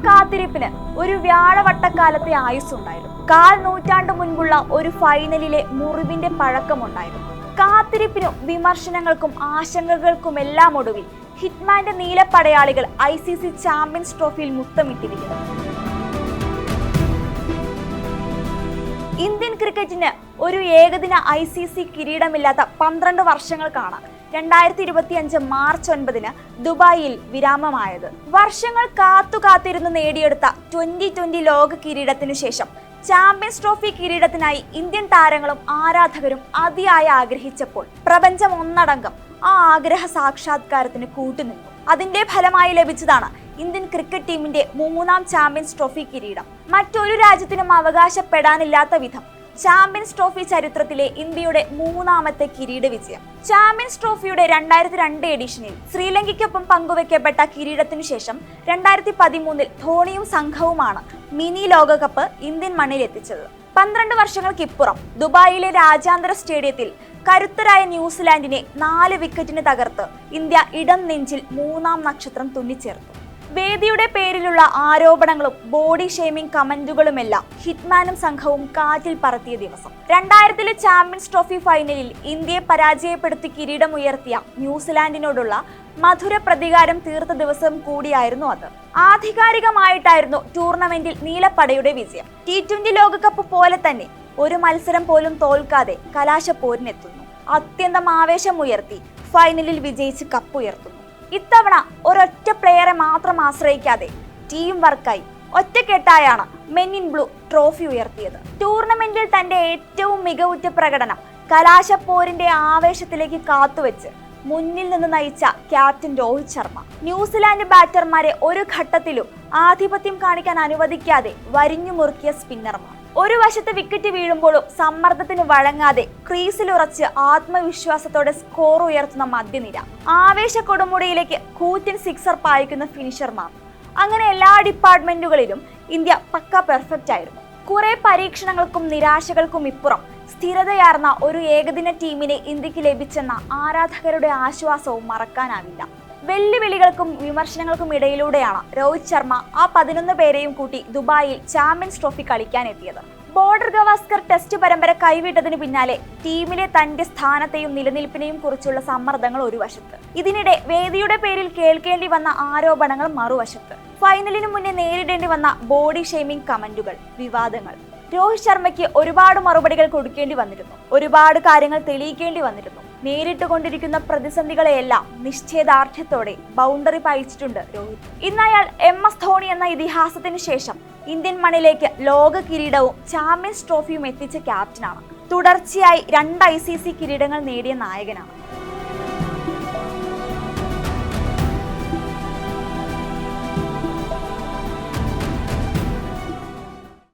കാത്തിരിപ്പിന് ഒരു വ്യാഴവട്ടക്കാലത്തെ ആയുസ്സുണ്ടായിരുന്നു. 1/4 നൂറ്റാണ്ട് മുൻപുള്ള ഒരു ഫൈനലിലെ മുറിവിന്റെ പഴക്കമുണ്ടായിരുന്നു. കാത്തിരിപ്പിനും വിമർശനങ്ങൾക്കും ആശങ്കകൾക്കുമെല്ലാം ഒടുവിൽ ഹിറ്റ്മാന്റെ നീലപ്പടയാളികൾ ICC ചാമ്പ്യൻസ് ട്രോഫിയിൽ മുത്തമിട്ടിരിക്കുന്നു. ഇന്ത്യൻ ക്രിക്കറ്റിന് ഒരു ഏകദിന ICC കിരീടമില്ലാത്ത 12 വർഷങ്ങൾക്കാണ് 2025 മാർച്ച് 9 ദുബായിൽ വിരാമമായത്. വർഷങ്ങൾ കാത്തിരുന്ന് നേടിയെടുത്ത 2020 ലോക കിരീടത്തിനു ശേഷം ചാമ്പ്യൻസ് ട്രോഫി കിരീടത്തിനായി ഇന്ത്യൻ താരങ്ങളും ആരാധകരും അതിയായി ആഗ്രഹിച്ചപ്പോൾ പ്രപഞ്ചം ഒന്നടങ്കം ആ ആഗ്രഹ സാക്ഷാത്കാരത്തിന് കൂട്ടുനിന്നു. അതിന്റെ ഫലമായി ലഭിച്ചതാണ് ഇന്ത്യൻ ക്രിക്കറ്റ് ടീമിന്റെ 3ാം ചാമ്പ്യൻസ് ട്രോഫി കിരീടം. മറ്റൊരു രാജ്യത്തിനും അവകാശപ്പെടാനില്ലാത്ത വിധം ചാമ്പ്യൻസ് ട്രോഫി ചരിത്രത്തിലെ ഇന്ത്യയുടെ 3ാമത്തെ കിരീട വിജയം. ചാമ്പ്യൻസ് ട്രോഫിയുടെ 2002 എഡിഷനിൽ ശ്രീലങ്കയ്ക്കൊപ്പം പങ്കുവെക്കപ്പെട്ട കിരീടത്തിനു ശേഷം 2013 ധോണിയും സംഘവുമാണ് മിനി ലോകകപ്പ് ഇന്ത്യൻ മണ്ണിൽ എത്തിച്ചത്. 12 വർഷങ്ങൾക്കിപ്പുറം ദുബായിലെ രാജ്യാന്തര സ്റ്റേഡിയത്തിൽ കരുത്തരായ ന്യൂസിലാൻഡിനെ 4 വിക്കറ്റിന് തകർത്ത് ഇന്ത്യ ഇടം നെഞ്ചിൽ 3ാം നക്ഷത്രം തുന്നിച്ചേർത്തു. വേദിയുടെ പേരിലുള്ള ആരോപണങ്ങളും ബോഡി ഷെയ്മിംഗ് കമന്റുകളുമെല്ലാം ഹിറ്റ്മാനും സംഘവും കാറ്റിൽ പറത്തിയ ദിവസം. 2000 ചാമ്പ്യൻസ് ട്രോഫി ഫൈനലിൽ ഇന്ത്യയെ പരാജയപ്പെടുത്തി കിരീടമുയർത്തിയ ന്യൂസിലാൻഡിനോടുള്ള മധുര പ്രതികാരം തീർത്ത ദിവസം കൂടിയായിരുന്നു അത്. ആധികാരികമായിട്ടായിരുന്നു ടൂർണമെന്റിൽ നീലപ്പടയുടെ വിജയം. T20 ലോകകപ്പ് പോലെ തന്നെ ഒരു മത്സരം പോലും തോൽക്കാതെ കലാശപ്പോരിനെത്തുന്നു. അത്യന്തം ആവേശമുയർത്തി ഫൈനലിൽ വിജയിച്ച് കപ്പുയർത്തുന്നു. ഇത്തവണ ഒരൊറ്റ പ്ലെയറെ മാത്രം ആശ്രയിക്കാതെ ടീം വർക്കായി ഒറ്റക്കെട്ടായാണ് മെൻ ഇൻ ബ്ലൂ ട്രോഫി ഉയർത്തിയത്. ടൂർണമെന്റിൽ തന്റെ ഏറ്റവും മികവുറ്റ പ്രകടനം കലാശപ്പോരിന്റെ ആവേശത്തിലേക്ക് കാത്തുവെച്ച് മുന്നിൽ നിന്ന് നയിച്ച ക്യാപ്റ്റൻ രോഹിത് ശർമ്മ ന്യൂസിലാൻഡ് ബാറ്റർമാരെ ഒരു ഘട്ടത്തിലും ആധിപത്യം കാണിക്കാൻ അനുവദിക്കാതെ വരിഞ്ഞു മുറുക്കിയ സ്പിന്നർമാർ. ഒരു വശത്ത് വിക്കറ്റ് വീഴുമ്പോഴും സമ്മർദ്ദത്തിന് വഴങ്ങാതെ ക്രീസിലുറച്ച് ആത്മവിശ്വാസത്തോടെ സ്കോർ ഉയർത്തുന്ന മധ്യനിര, ആവേശ കൊടുമുടിയിലേക്ക് കൂറ്റൻ സിക്സർ പായിക്കുന്ന ഫിനിഷർമാർ. അങ്ങനെ എല്ലാ ഡിപ്പാർട്ട്മെന്റുകളിലും ഇന്ത്യ പക്ക പെർഫെക്റ്റ് ആയിരുന്നു. കുറെ പരീക്ഷണങ്ങൾക്കും നിരാശകൾക്കും ഇപ്പുറം സ്ഥിരതയാർന്ന ഒരു ഏകദിന ടീമിനെ ഇന്ത്യക്ക് ലഭിച്ചെന്ന ആരാധകരുടെ ആശ്വാസവും മറക്കാനാവില്ല. വെല്ലുവിളികൾക്കും വിമർശനങ്ങൾക്കും ഇടയിലൂടെയാണ് രോഹിത് ശർമ്മ ആ 11 പേരെയും കൂട്ടി ദുബായിൽ ചാമ്പ്യൻസ് ട്രോഫി കളിക്കാനെത്തിയത്. ബോർഡർ ഗവാസ്കർ ടെസ്റ്റ് പരമ്പര കൈവിട്ടതിന് പിന്നാലെ ടീമിലെ തന്റെ സ്ഥാനത്തെയും നിലനിൽപ്പിനെയും കുറിച്ചുള്ള സമ്മർദ്ദങ്ങൾ ഒരു വശത്ത്, ഇതിനിടെ വേദിയുടെ പേരിൽ കേൾക്കേണ്ടി വന്ന ആരോപണങ്ങൾ മറുവശത്ത്, ഫൈനലിനു മുന്നേ നേരിടേണ്ടി വന്ന ബോഡി ഷെയ്മിംഗ് കമന്റുകൾ, വിവാദങ്ങൾ. രോഹിത് ശർമ്മയ്ക്ക് ഒരുപാട് മറുപടികൾ കൊടുക്കേണ്ടി വന്നിരുന്നു. ഒരുപാട് കാര്യങ്ങൾ തെളിയിക്കേണ്ടി വന്നിരുന്നു. നേരിട്ടുകൊണ്ടിരിക്കുന്ന പ്രതിസന്ധികളെയെല്ലാം നിശ്ചയദാർഢ്യത്തോടെ ബൗണ്ടറി പായിച്ചിട്ടുണ്ട് രോഹിത്. ഇന്ന് അയാൾ MS ധോണി എന്ന ഇതിഹാസത്തിന് ശേഷം ഇന്ത്യൻ മണ്ണിലേക്ക് ലോക കിരീടവും ചാമ്പ്യൻസ് ട്രോഫിയും എത്തിച്ച ക്യാപ്റ്റനാണ്. തുടർച്ചയായി 2 ICC കിരീടങ്ങൾ നേടിയ നായകനാണ്.